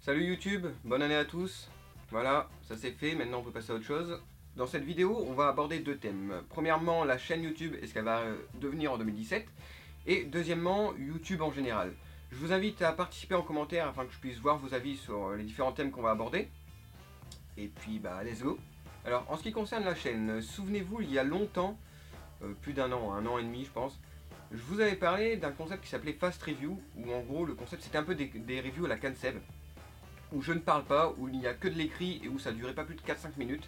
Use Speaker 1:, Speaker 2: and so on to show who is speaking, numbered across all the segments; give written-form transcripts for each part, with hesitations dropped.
Speaker 1: Salut YouTube, bonne année à tous. Voilà, ça c'est fait, maintenant on peut passer à autre chose. Dans cette vidéo, on va aborder deux thèmes. Premièrement, la chaîne YouTube et ce qu'elle va devenir en 2017. Et deuxièmement, YouTube en général. Je vous invite à participer en commentaire afin que je puisse voir vos avis sur les différents thèmes qu'on va aborder. Et puis, bah, let's go. Alors, en ce qui concerne la chaîne, souvenez-vous, il y a longtemps, plus d'un an et demi je pense, je vous avais parlé d'un concept qui s'appelait Fast Review, où en gros le concept c'était un peu des reviews à la Canseb, où je ne parle pas, où il n'y a que de l'écrit et où ça durait pas plus de 4-5 minutes.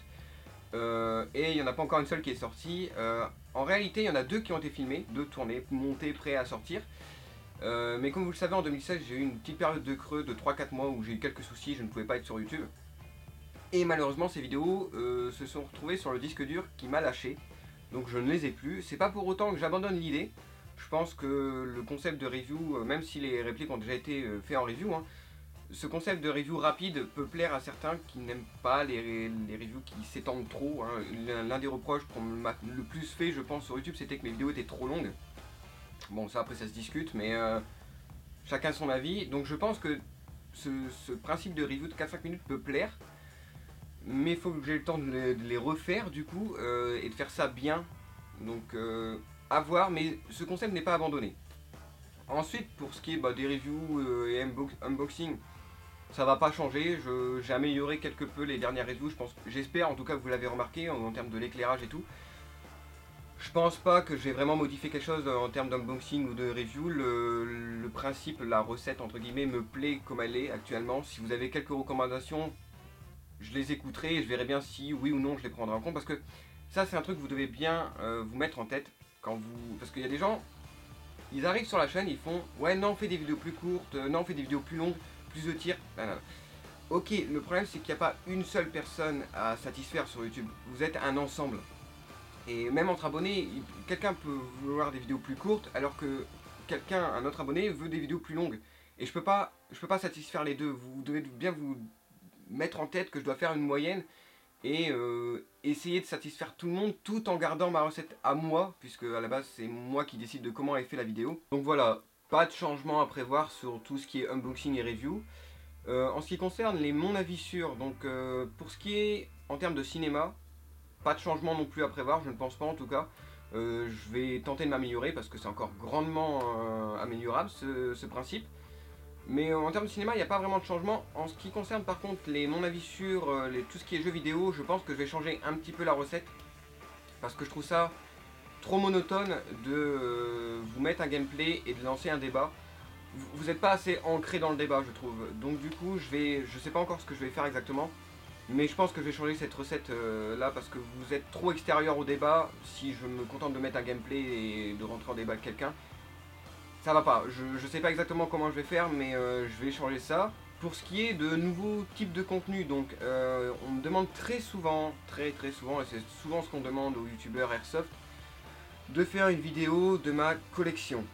Speaker 1: Et il n'y en a pas encore une seule qui est sortie. En réalité, il y en a deux qui ont été filmées, deux tournées, montées, prêts à sortir. Mais comme vous le savez, en 2016, j'ai eu une petite période de creux de 3-4 mois où j'ai eu quelques soucis, je ne pouvais pas être sur YouTube. Et malheureusement, ces vidéos se sont retrouvées sur le disque dur qui m'a lâché. Donc je ne les ai plus. C'est pas pour autant que j'abandonne l'idée. Je pense que le concept de review, même si les répliques ont déjà été faites en review, ce concept de review rapide peut plaire à certains qui n'aiment pas les reviews qui s'étendent trop. L'un des reproches qu'on m'a le plus fait, je pense, sur YouTube, c'était que mes vidéos étaient trop longues. Bon, ça après ça se discute, mais chacun son avis. Donc je pense que ce principe de review de 4-5 minutes peut plaire, mais il faut que j'ai le temps de les refaire du coup, et de faire ça bien. Donc à voir, mais ce concept n'est pas abandonné. Ensuite, pour ce qui est des reviews et unboxing, ça va pas changer. J'ai amélioré quelque peu les dernières reviews. J'espère en tout cas que vous l'avez remarqué en termes de l'éclairage et tout. Je pense pas que j'ai vraiment modifié quelque chose en termes d'unboxing ou de review. Le principe, la recette entre guillemets me plaît comme elle est actuellement. Si vous avez quelques recommandations, je les écouterai et je verrai bien si oui ou non je les prendrai en compte, parce que ça c'est un truc que vous devez bien vous mettre en tête quand vous... Parce qu'il y a des gens, ils arrivent sur la chaîne, ils font ouais non on fait des vidéos plus courtes, non on fait des vidéos plus longues, plus de tirs. Ok, le problème c'est qu'il n'y a pas une seule personne à satisfaire sur YouTube, vous êtes un ensemble. Et même entre abonnés, quelqu'un peut vouloir des vidéos plus courtes alors que un autre abonné veut des vidéos plus longues. Et je peux pas satisfaire les deux. Vous devez bien vous mettre en tête que je dois faire une moyenne et essayer de satisfaire tout le monde tout en gardant ma recette à moi, puisque à la base c'est moi qui décide de comment est fait la vidéo. Donc voilà, pas de changement à prévoir sur tout ce qui est unboxing et review. En ce qui concerne mon avis sur, donc pour ce qui est en termes de cinéma, pas de changement non plus à prévoir, je ne pense pas en tout cas. Je vais tenter de m'améliorer parce que c'est encore grandement améliorable ce principe. Mais en termes de cinéma, il n'y a pas vraiment de changement. En ce qui concerne par contre mon avis sur tout ce qui est jeux vidéo, je pense que je vais changer un petit peu la recette. Parce que je trouve ça trop monotone de vous mettre un gameplay et de lancer un débat. Vous n'êtes pas assez ancré dans le débat, je trouve. Donc du coup, je sais pas encore ce que je vais faire exactement. Mais je pense que je vais changer cette recette là parce que vous êtes trop extérieur au débat. Si je me contente de mettre un gameplay et de rentrer en débat avec quelqu'un, ça va pas. Je sais pas exactement comment je vais faire, mais je vais changer ça. Pour ce qui est de nouveaux types de contenu, donc on me demande très souvent, très souvent, et c'est souvent ce qu'on demande aux youtubeurs Airsoft, de faire une vidéo de ma collection.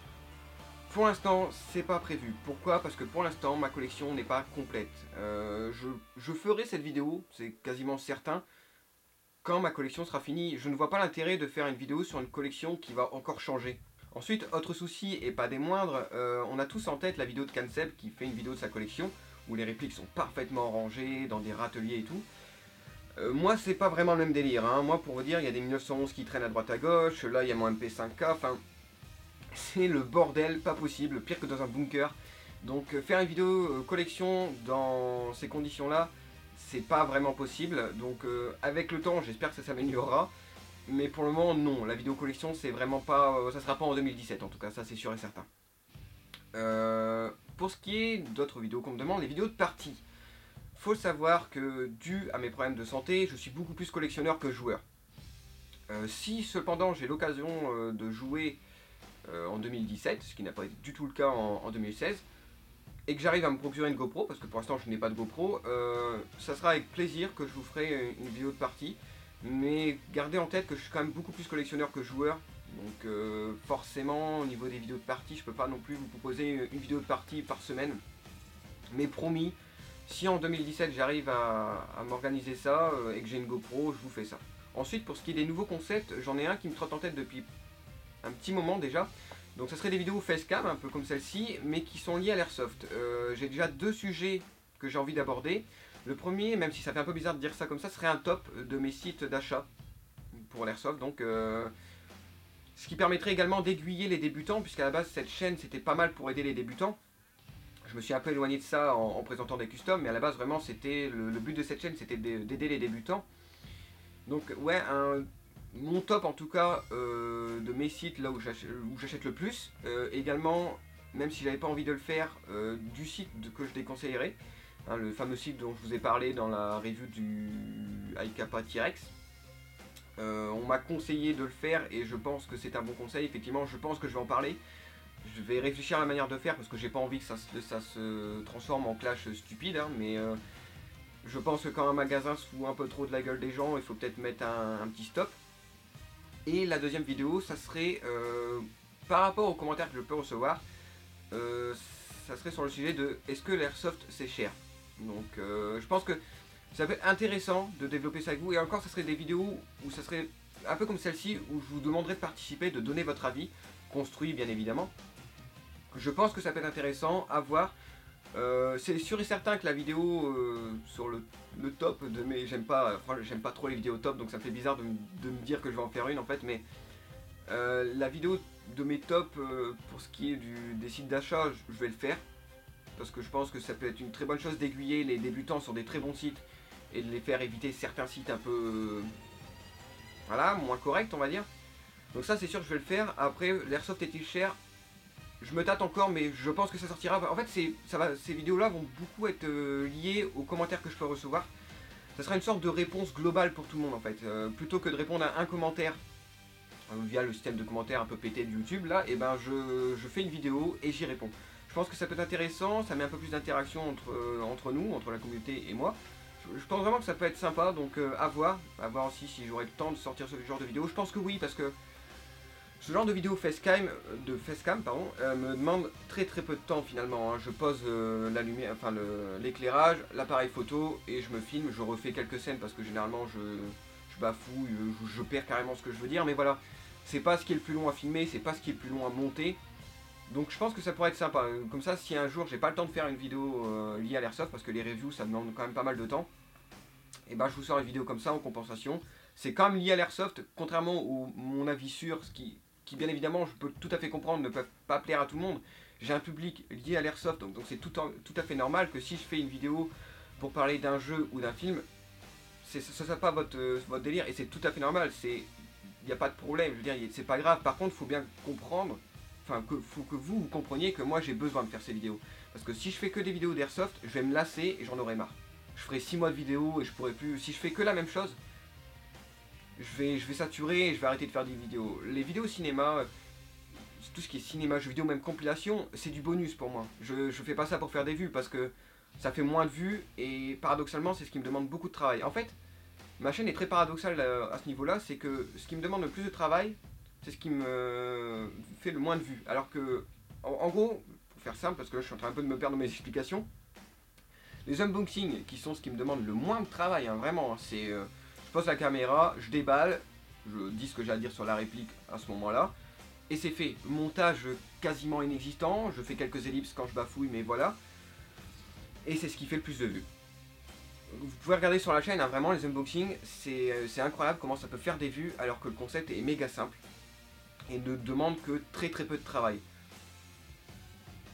Speaker 1: Pour l'instant, c'est pas prévu. Pourquoi? Parce que pour l'instant, ma collection n'est pas complète. Je ferai cette vidéo, c'est quasiment certain, quand ma collection sera finie. Je ne vois pas l'intérêt de faire une vidéo sur une collection qui va encore changer. Ensuite, autre souci, et pas des moindres, on a tous en tête la vidéo de Canseb qui fait une vidéo de sa collection, où les répliques sont parfaitement rangées, dans des râteliers et tout. Moi, c'est pas vraiment le même délire. Moi, pour vous dire, il y a des 1911 qui traînent à droite à gauche, là, il y a mon MP5K, enfin... C'est le bordel, pas possible, pire que dans un bunker. Donc faire une vidéo collection dans ces conditions-là, c'est pas vraiment possible. Donc avec le temps, j'espère que ça s'améliorera. Mais pour le moment, non. La vidéo collection, c'est vraiment pas... ça sera pas en 2017 en tout cas, ça c'est sûr et certain. Pour ce qui est d'autres vidéos qu'on me demande, les vidéos de partie. Faut savoir que dû à mes problèmes de santé, je suis beaucoup plus collectionneur que joueur. Si cependant j'ai l'occasion de jouer en 2017, ce qui n'a pas été du tout le cas en 2016, et que j'arrive à me procurer une GoPro, parce que pour l'instant je n'ai pas de GoPro, ça sera avec plaisir que je vous ferai une vidéo de partie, mais gardez en tête que je suis quand même beaucoup plus collectionneur que joueur, donc forcément au niveau des vidéos de partie, je peux pas non plus vous proposer une vidéo de partie par semaine, mais promis, si en 2017 j'arrive à m'organiser ça et que j'ai une GoPro, je vous fais ça. Ensuite, pour ce qui est des nouveaux concepts, j'en ai un qui me trotte en tête depuis un petit moment déjà. Donc ça serait des vidéos facecam, un peu comme celle-ci, mais qui sont liées à l'airsoft. J'ai déjà deux sujets que j'ai envie d'aborder. Le premier, même si ça fait un peu bizarre de dire ça comme ça, serait un top de mes sites d'achat pour l'airsoft. Donc, ce qui permettrait également d'aiguiller les débutants, puisqu'à la base, cette chaîne, c'était pas mal pour aider les débutants. Je me suis un peu éloigné de ça en présentant des customs, mais à la base, vraiment, c'était le but de cette chaîne, c'était d'aider les débutants. Donc, ouais, mon top en tout cas de mes sites là où j'achète le plus. Également, même si j'avais pas envie de le faire, du site que je déconseillerais. Hein, le fameux site dont je vous ai parlé dans la review du iCapa T-Rex. On m'a conseillé de le faire et je pense que c'est un bon conseil. Effectivement, je pense que je vais en parler. Je vais réfléchir à la manière de faire parce que j'ai pas envie que ça se transforme en clash stupide. Hein, mais je pense que quand un magasin se fout un peu trop de la gueule des gens, il faut peut-être mettre un petit stop. Et la deuxième vidéo, ça serait par rapport aux commentaires que je peux recevoir, ça serait sur le sujet de est-ce que l'airsoft c'est cher. Donc je pense que ça peut être intéressant de développer ça avec vous. Et encore, ça serait des vidéos où ça serait un peu comme celle-ci, où je vous demanderai de participer, de donner votre avis, construit bien évidemment. Je pense que ça peut être intéressant à voir. C'est sûr et certain que la vidéo sur le top de mes... J'aime pas trop les vidéos top, donc ça me fait bizarre de me dire que je vais en faire une en fait, mais la vidéo de mes tops pour ce qui est des sites d'achat, je vais le faire. Parce que je pense que ça peut être une très bonne chose d'aiguiller les débutants sur des très bons sites et de les faire éviter certains sites un peu... voilà, moins corrects on va dire. Donc ça c'est sûr que je vais le faire. Après, l'airsoft est-il cher? Je me tâte encore, mais je pense que ça sortira. En fait, ces vidéos-là vont beaucoup être liées aux commentaires que je peux recevoir. Ça sera une sorte de réponse globale pour tout le monde, en fait. Plutôt que de répondre à un commentaire via le système de commentaires un peu pété de YouTube, là, et ben je fais une vidéo et j'y réponds. Je pense que ça peut être intéressant, ça met un peu plus d'interaction entre nous, entre la communauté et moi. Je pense vraiment que ça peut être sympa, donc à voir aussi si j'aurai le temps de sortir ce genre de vidéo. Je pense que oui, parce que ce genre de vidéo facecam me demande très peu de temps finalement. Hein. Je pose la lumière, enfin l'éclairage, l'appareil photo et je me filme. Je refais quelques scènes parce que généralement je bafouille, je perds carrément ce que je veux dire. Mais voilà, c'est pas ce qui est le plus long à filmer, c'est pas ce qui est le plus long à monter. Donc je pense que ça pourrait être sympa. Comme ça, si un jour j'ai pas le temps de faire une vidéo liée à l'airsoft, parce que les reviews ça demande quand même pas mal de temps, et ben je vous sors une vidéo comme ça en compensation. C'est quand même lié à l'airsoft, contrairement au mon avis sûr, ce qui bien évidemment je peux tout à fait comprendre ne peuvent pas plaire à tout le monde. J'ai un public lié à l'airsoft, donc c'est tout à fait normal que si je fais une vidéo pour parler d'un jeu ou d'un film, ce ne sera pas votre délire et c'est tout à fait normal. Il n'y a pas de problème, je veux dire, c'est pas grave. Par contre, il faut bien comprendre, enfin, faut que vous compreniez que moi j'ai besoin de faire ces vidéos. Parce que si je fais que des vidéos d'airsoft, je vais me lasser et j'en aurai marre. Je ferai 6 mois de vidéos et je pourrai plus. Si je fais que la même chose, je vais saturer et je vais arrêter de faire des vidéos. Les vidéos cinéma, tout ce qui est cinéma, jeux vidéo, même compilation, c'est du bonus pour moi. Je fais pas ça pour faire des vues parce que ça fait moins de vues et paradoxalement c'est ce qui me demande beaucoup de travail. En fait, ma chaîne est très paradoxale à ce niveau-là, c'est que ce qui me demande le plus de travail, c'est ce qui me fait le moins de vues. Alors que, en gros, pour faire simple, parce que là je suis en train un peu de me perdre dans mes explications, les unboxings qui sont ce qui me demande le moins de travail, hein, vraiment, c'est je pose la caméra, je déballe, je dis ce que j'ai à dire sur la réplique à ce moment-là, et c'est fait. Montage quasiment inexistant, je fais quelques ellipses quand je bafouille, mais voilà. Et c'est ce qui fait le plus de vues. Vous pouvez regarder sur la chaîne, hein, vraiment les unboxings, c'est incroyable comment ça peut faire des vues alors que le concept est méga simple et ne demande que très peu de travail.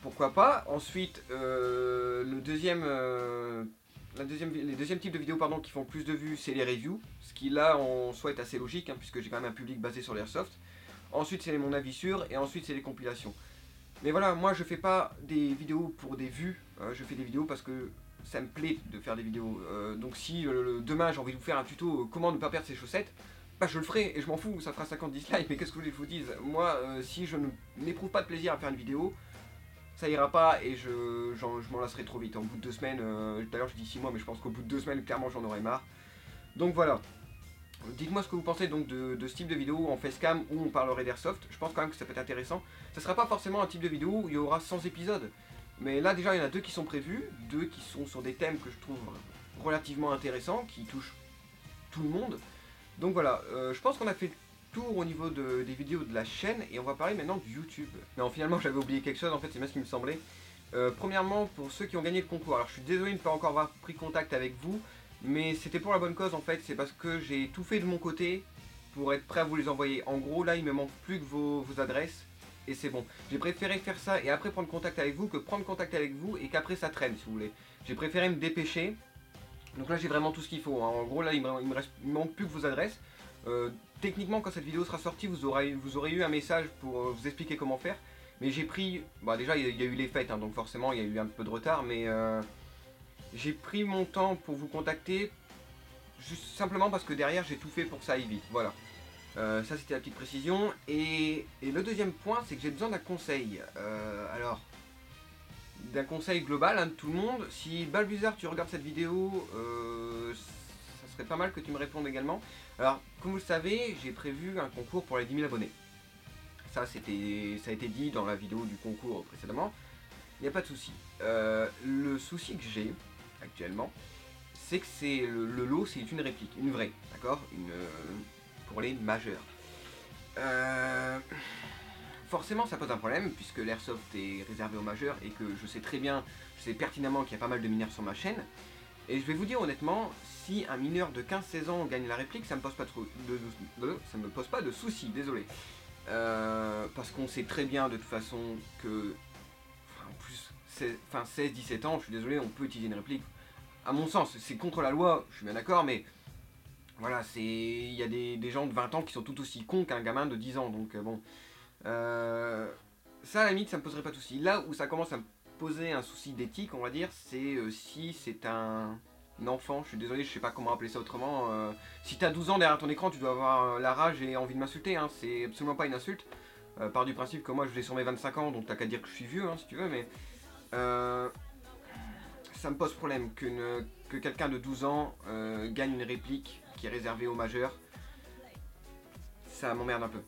Speaker 1: Pourquoi pas. Ensuite, les deuxièmes types de vidéos qui font plus de vues, c'est les reviews, ce qui là en soi est assez logique, hein, puisque j'ai quand même un public basé sur l'airsoft. Ensuite c'est mon avis sûr, et ensuite c'est les compilations. Mais voilà, moi je fais pas des vidéos pour des vues, je fais des vidéos parce que ça me plaît de faire des vidéos. Donc si demain j'ai envie de vous faire un tuto comment ne pas perdre ses chaussettes, bah je le ferai et je m'en fous, ça fera 50 dislikes, mais qu'est-ce que vous voulez que je vous dise? Moi, si je n'éprouve pas de plaisir à faire une vidéo, ça ira pas et je m'en lasserai trop vite. Au bout de 2 semaines, d'ailleurs je dis 6 mois, mais je pense qu'au bout de 2 semaines, clairement j'en aurai marre. Donc voilà. Dites-moi ce que vous pensez donc de ce type de vidéo en facecam où on parlerait d'airsoft. Je pense quand même que ça peut être intéressant. Ça sera pas forcément un type de vidéo où il y aura 100 épisodes. Mais là déjà il y en a 2 qui sont prévus, 2 qui sont sur des thèmes que je trouve relativement intéressants, qui touchent tout le monde. Donc voilà, je pense qu'on a fait le tour au niveau des vidéos de la chaîne et on va parler maintenant de YouTube. Non, finalement j'avais oublié quelque chose, en fait c'est bien ce qui me semblait. Premièrement, pour ceux qui ont gagné le concours, alors je suis désolé de ne pas encore avoir pris contact avec vous, mais c'était pour la bonne cause en fait, c'est parce que j'ai tout fait de mon côté pour être prêt à vous les envoyer. En gros, là, il me manque plus que vos adresses, et c'est bon. J'ai préféré faire ça et après prendre contact avec vous que prendre contact avec vous et qu'après ça traîne, si vous voulez. J'ai préféré me dépêcher, donc là j'ai vraiment tout ce qu'il faut, hein. En gros, là, il me manque plus que vos adresses. Techniquement, quand cette vidéo sera sortie, vous aurez eu un message pour vous expliquer comment faire. Mais j'ai pris, bah déjà il y a eu les fêtes, hein, donc forcément il y a eu un peu de retard, mais j'ai pris mon temps pour vous contacter, juste simplement parce que derrière j'ai tout fait pour que ça aille vite, voilà. Ça c'était la petite précision, et le deuxième point c'est que j'ai besoin d'un conseil, alors, d'un conseil global hein, de tout le monde. Si Balbuzard tu regardes cette vidéo, ça serait pas mal que tu me répondes également. Alors, comme vous le savez, j'ai prévu un concours pour les 10 000 abonnés. Ça a été dit dans la vidéo du concours précédemment, il n'y a pas de souci. Le souci que j'ai actuellement, c'est que le lot, c'est une réplique, une vraie, d'accord, pour les majeurs. Forcément, ça pose un problème, puisque l'airsoft est réservé aux majeurs, et que je sais très bien, je sais pertinemment qu'il y a pas mal de mineurs sur ma chaîne. Et je vais vous dire honnêtement, si un mineur de 15-16 ans gagne la réplique, ça me pose pas de soucis, désolé. Parce qu'on sait très bien de toute façon que, en plus, 16-17 ans, je suis désolé, on peut utiliser une réplique. À mon sens, c'est contre la loi, je suis bien d'accord, mais voilà, il y a des gens de 20 ans qui sont tout aussi cons qu'un gamin de 10 ans, donc bon. Ça, à la limite, ça me poserait pas de soucis. Là où ça commence à me poser un souci d'éthique, on va dire, c'est si c'est un enfant, je suis désolé, je sais pas comment appeler ça autrement. Si t'as 12 ans derrière ton écran, tu dois avoir la rage et envie de m'insulter, hein. C'est absolument pas une insulte. Part du principe que moi je l'ai sur mes 25 ans, donc t'as qu'à dire que je suis vieux, hein, si tu veux, mais ça me pose problème que quelqu'un de 12 ans gagne une réplique qui est réservée aux majeurs. Ça m'emmerde un peu.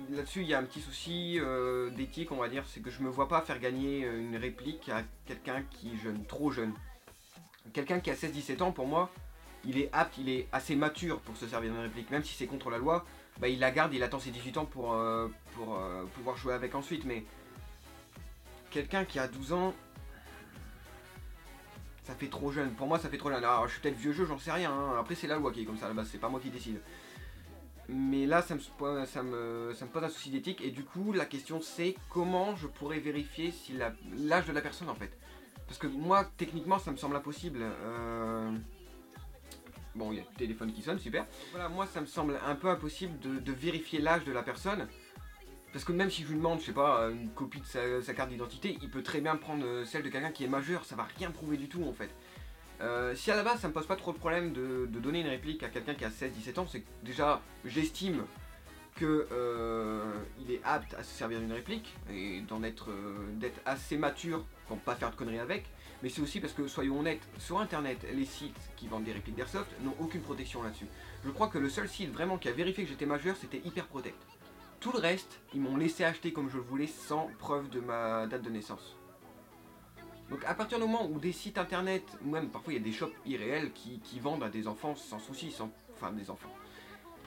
Speaker 1: Là-dessus, il y a un petit souci d'éthique, on va dire, c'est que je me vois pas faire gagner une réplique à quelqu'un qui est jeune, trop jeune. Quelqu'un qui a 16-17 ans, pour moi, il est apte, il est assez mature pour se servir d'une réplique. Même si c'est contre la loi, bah, il la garde, il attend ses 18 ans pour pouvoir jouer avec ensuite. Mais quelqu'un qui a 12 ans, ça fait trop jeune. Pour moi, ça fait trop jeune. Alors, je suis peut-être vieux jeu, j'en sais rien, hein. Après, c'est la loi qui est comme ça, là-bas, c'est pas moi qui décide. Mais là, ça me pose un souci d'éthique. Et du coup, la question c'est comment je pourrais vérifier si l'âge de la personne en fait. Parce que moi, techniquement, ça me semble impossible. Bon, il y a le téléphone qui sonne, super. Voilà, moi, ça me semble un peu impossible de vérifier l'âge de la personne. Parce que même si je lui demande, je sais pas, une copie de sa carte d'identité, il peut très bien prendre celle de quelqu'un qui est majeur. Ça va rien prouver du tout en fait. Si à la base ça me pose pas trop de problème de donner une réplique à quelqu'un qui a 16-17 ans, c'est que déjà j'estime que il est apte à se servir d'une réplique et d'être assez mature pour pas faire de conneries avec, mais c'est aussi parce que, soyons honnêtes, sur internet, les sites qui vendent des répliques d'airsoft n'ont aucune protection là-dessus. Je crois que le seul site vraiment qui a vérifié que j'étais majeur, c'était Hyperprotect. Tout le reste, ils m'ont laissé acheter comme je le voulais sans preuve de ma date de naissance. Donc à partir du moment où des sites internet, ou même parfois il y a des shops irréels qui vendent à des enfants sans souci, enfin des enfants,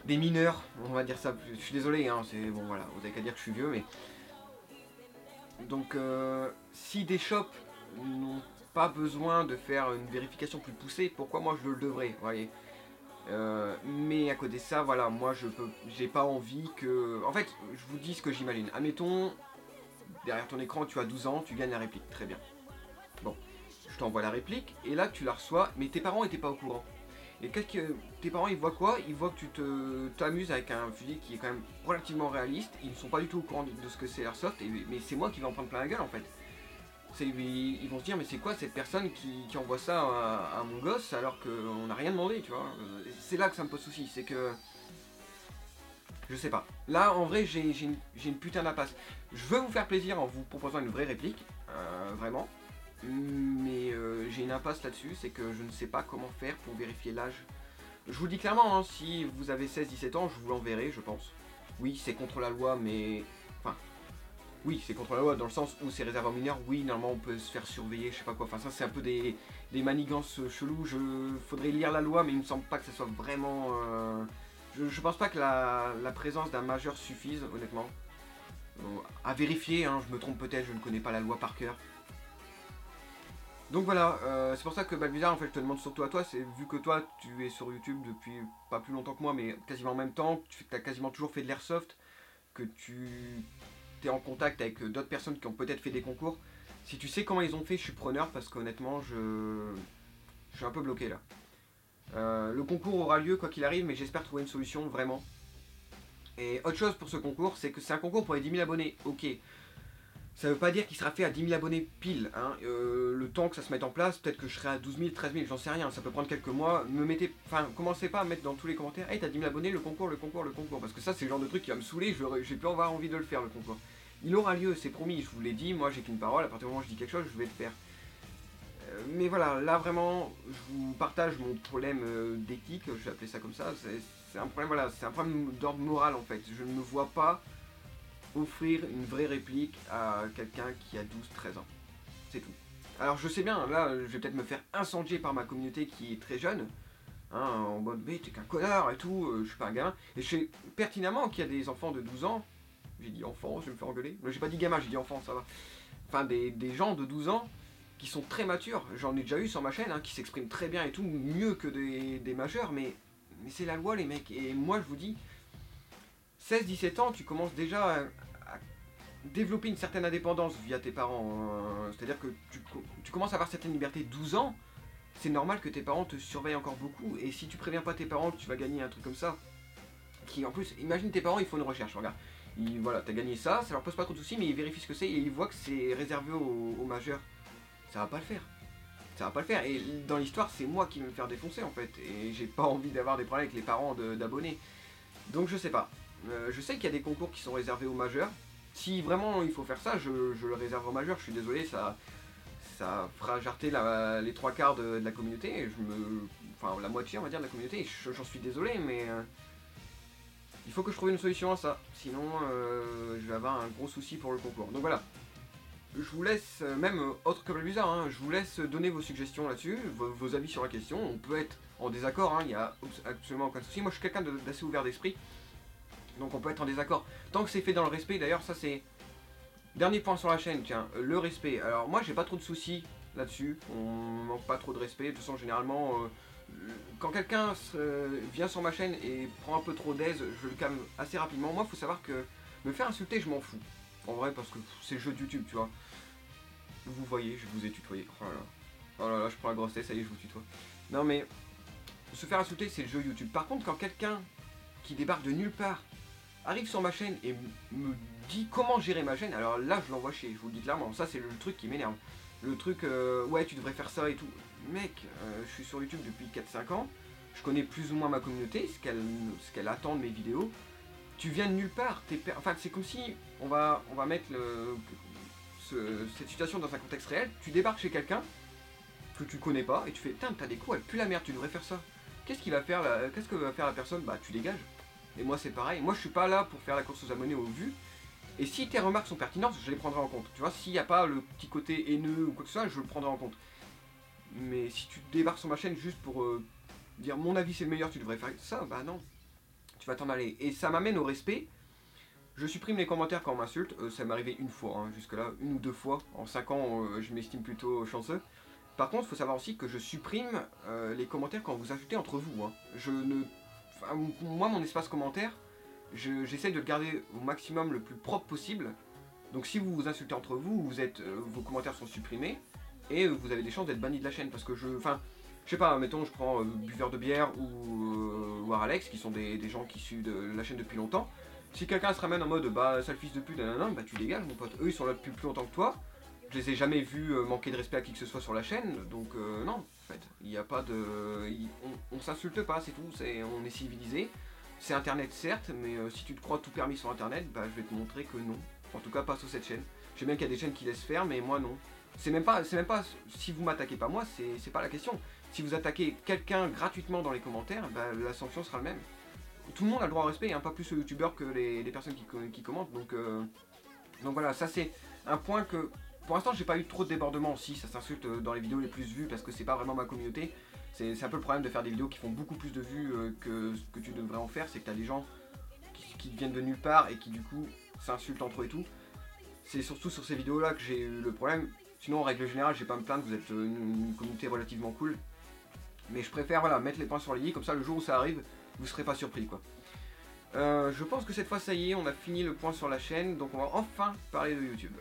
Speaker 1: des mineurs, on va dire ça, je suis désolé, hein, c'est bon voilà, vous avez qu'à dire que je suis vieux, mais... Donc si des shops n'ont pas besoin de faire une vérification plus poussée, pourquoi moi je le devrais, vous voyez. Mais à côté de ça, voilà, moi j'ai pas envie que... En fait, je vous dis ce que j'imagine. Admettons, derrière ton écran tu as 12 ans, tu gagnes la réplique, très bien. Bon, je t'envoie la réplique, et là tu la reçois, mais tes parents étaient pas au courant. Et qu'est-ce que tes parents ils voient quoi? Ils voient que tu t'amuses avec un fusil qui est quand même relativement réaliste. Ils ne sont pas du tout au courant de ce que c'est l'airsoft, mais c'est moi qui vais en prendre plein la gueule en fait. Ils vont se dire mais c'est quoi cette personne qui envoie ça à mon gosse alors qu'on n'a rien demandé, tu vois. C'est là que ça me pose souci, c'est que... Je sais pas. Là en vrai j'ai une putain d'impasse. Je veux vous faire plaisir en vous proposant une vraie réplique, vraiment. Mais j'ai une impasse là-dessus, c'est que je ne sais pas comment faire pour vérifier l'âge. Je vous le dis clairement, hein, si vous avez 16-17 ans, je vous l'enverrai, je pense. Oui, c'est contre la loi, mais... Enfin, oui, c'est contre la loi dans le sens où c'est réservé aux mineurs. Oui, normalement, on peut se faire surveiller, je sais pas quoi. Enfin, ça, c'est un peu des manigances chelous. Faudrait lire la loi, mais il me semble pas que ça soit vraiment... Je pense pas que la présence d'un majeur suffise, honnêtement. À vérifier, hein, je me trompe peut-être, je ne connais pas la loi par cœur. Donc voilà, c'est pour ça que Balbuzard, en fait, je te demande surtout à toi, c'est vu que toi, tu es sur YouTube depuis pas plus longtemps que moi, mais quasiment en même temps, tu as quasiment toujours fait de l'airsoft, que tu es en contact avec d'autres personnes qui ont peut-être fait des concours. Si tu sais comment ils ont fait, je suis preneur parce qu'honnêtement, je suis un peu bloqué là. Le concours aura lieu quoi qu'il arrive, mais j'espère trouver une solution vraiment. Et autre chose pour ce concours, c'est que c'est un concours pour les 10 000 abonnés. Ok, ça veut pas dire qu'il sera fait à 10 000 abonnés pile. Hein. Le temps que ça se mette en place, peut-être que je serai à 12 000, 13 000, j'en sais rien. Ça peut prendre quelques mois. Commencez pas à mettre dans tous les commentaires, hey, t'as 10 000 abonnés, le concours, le concours, le concours. Parce que ça, c'est le genre de truc qui va me saouler. J'ai plus avoir envie de le faire, le concours. Il aura lieu, c'est promis. Je vous l'ai dit. Moi, j'ai qu'une parole. À partir du moment où je dis quelque chose, je vais le faire. Mais voilà, là vraiment, je vous partage mon problème d'éthique. Je vais appeler ça comme ça. C'est un problème, voilà, c'est un problème d'ordre moral en fait. Je ne me vois pas offrir une vraie réplique à quelqu'un qui a 12-13 ans. C'est tout. Alors je sais bien, là je vais peut-être me faire incendier par ma communauté qui est très jeune, hein, en mode mais t'es qu'un connard et tout, je suis pas un gamin. Et je sais pertinemment qu'il y a des enfants de 12 ans, j'ai dit enfants, je vais me faire engueuler. Non, j'ai pas dit gamin, j'ai dit enfant, ça va. Enfin des gens de 12 ans qui sont très matures, j'en ai déjà eu sur ma chaîne, hein, qui s'expriment très bien et tout, mieux que des majeurs, mais c'est la loi les mecs. Et moi je vous dis, 16-17 ans, tu commences déjà à développer une certaine indépendance via tes parents. C'est-à-dire que tu commences à avoir certaines libertés. 12 ans, c'est normal que tes parents te surveillent encore beaucoup. Et si tu préviens pas tes parents que tu vas gagner un truc comme ça, qui en plus, imagine tes parents, ils font une recherche, regarde. Voilà, t'as gagné ça, ça leur pose pas trop de soucis, mais ils vérifient ce que c'est et ils voient que c'est réservé aux majeurs. Ça va pas le faire. Ça va pas le faire. Et dans l'histoire, c'est moi qui vais me faire défoncer en fait. Et j'ai pas envie d'avoir des problèmes avec les parents d'abonnés. Donc je sais pas. Je sais qu'il y a des concours qui sont réservés aux majeurs. Si vraiment il faut faire ça, je le réserve aux majeurs. Je suis désolé, ça fera jarter les trois quarts de la communauté. Enfin, la moitié, on va dire, de la communauté. J'en suis désolé, mais il faut que je trouve une solution à ça. Sinon, je vais avoir un gros souci pour le concours. Donc voilà. Je vous laisse, même autre que Balbuzard, hein, je vous laisse donner vos suggestions là-dessus, vos avis sur la question. On peut être en désaccord, hein, il n'y a absolument aucun souci. Moi, je suis quelqu'un d'assez ouvert d'esprit. Donc on peut être en désaccord. Tant que c'est fait dans le respect, d'ailleurs ça c'est... Dernier point sur la chaîne, tiens, le respect. Alors moi j'ai pas trop de soucis là-dessus, on manque pas trop de respect. De toute façon généralement, quand quelqu'un vient sur ma chaîne et prend un peu trop d'aise, je le calme assez rapidement. Moi faut savoir que me faire insulter je m'en fous. En vrai parce que c'est le jeu de YouTube, tu vois. Vous voyez, je vous ai tutoyé. Oh là là, je prends la grosse tête, ça y est, je vous tutoie. Non mais, se faire insulter c'est le jeu YouTube. Par contre quand quelqu'un qui débarque de nulle part arrive sur ma chaîne et me dit comment gérer ma chaîne, alors là je l'envoie chier, je vous le dis clairement, ça c'est le truc qui m'énerve. Le truc, ouais tu devrais faire ça et tout. Mec, je suis sur YouTube depuis 4-5 ans, je connais plus ou moins ma communauté, ce qu'elle attend de mes vidéos. Tu viens de nulle part, enfin c'est comme si on va mettre cette situation dans un contexte réel, tu débarques chez quelqu'un que tu connais pas et tu fais putain t'as des coups, elle pue la merde, tu devrais faire ça. Qu'est-ce que va faire la personne? Bah tu dégages. Et moi c'est pareil, moi je suis pas là pour faire la course aux abonnés aux vues. Et si tes remarques sont pertinentes, je les prendrai en compte. Tu vois, s'il n'y a pas le petit côté haineux ou quoi que ce soit, je le prendrai en compte. Mais si tu débarques sur ma chaîne juste pour dire mon avis c'est le meilleur, tu devrais faire ça, bah non. Tu vas t'en aller. Et ça m'amène au respect. Je supprime les commentaires quand on m'insulte. Ça m'est arrivé une fois, hein, jusque-là, une ou deux fois. En 5 ans, je m'estime plutôt chanceux. Par contre, il faut savoir aussi que je supprime les commentaires quand vous insultez entre vous. Hein. Moi, mon espace commentaire, j'essaie de le garder au maximum le plus propre possible. Donc si vous vous insultez entre vous, vos commentaires sont supprimés et vous avez des chances d'être banni de la chaîne. Parce que je sais pas, mettons je prends Buveur de bière ou Alex, qui sont des gens qui suivent de la chaîne depuis longtemps. Si quelqu'un se ramène en mode bah sale fils de pute, nanana, bah tu dégages mon pote. Eux ils sont là depuis plus longtemps que toi. Je les ai jamais vus manquer de respect à qui que ce soit sur la chaîne, donc non, en fait, il n'y a pas de... on s'insulte pas, c'est tout, on est civilisé. C'est internet certes, mais si tu te crois tout permis sur internet, bah je vais te montrer que non. En tout cas pas sur cette chaîne. Je sais bien qu'il y a des chaînes qui laissent faire, mais moi non. C'est même pas si vous m'attaquez pas moi, c'est pas la question. Si vous attaquez quelqu'un gratuitement dans les commentaires, bah la sanction sera le même. Tout le monde a le droit au respect, hein, pas plus aux youtubeurs que les personnes qui commentent, donc voilà, ça c'est un point que... Pour l'instant, j'ai pas eu trop de débordements aussi, ça s'insulte dans les vidéos les plus vues parce que c'est pas vraiment ma communauté. C'est un peu le problème de faire des vidéos qui font beaucoup plus de vues que ce que tu devrais en faire, c'est que t'as des gens qui viennent de nulle part et qui du coup s'insultent entre eux et tout. C'est surtout sur ces vidéos là que j'ai eu le problème. Sinon en règle générale je vais pas me plaindre, vous êtes une communauté relativement cool. Mais je préfère voilà, mettre les points sur les i, comme ça le jour où ça arrive, vous serez pas surpris quoi. Je pense que cette fois ça y est, on a fini le point sur la chaîne, donc on va enfin parler de YouTube.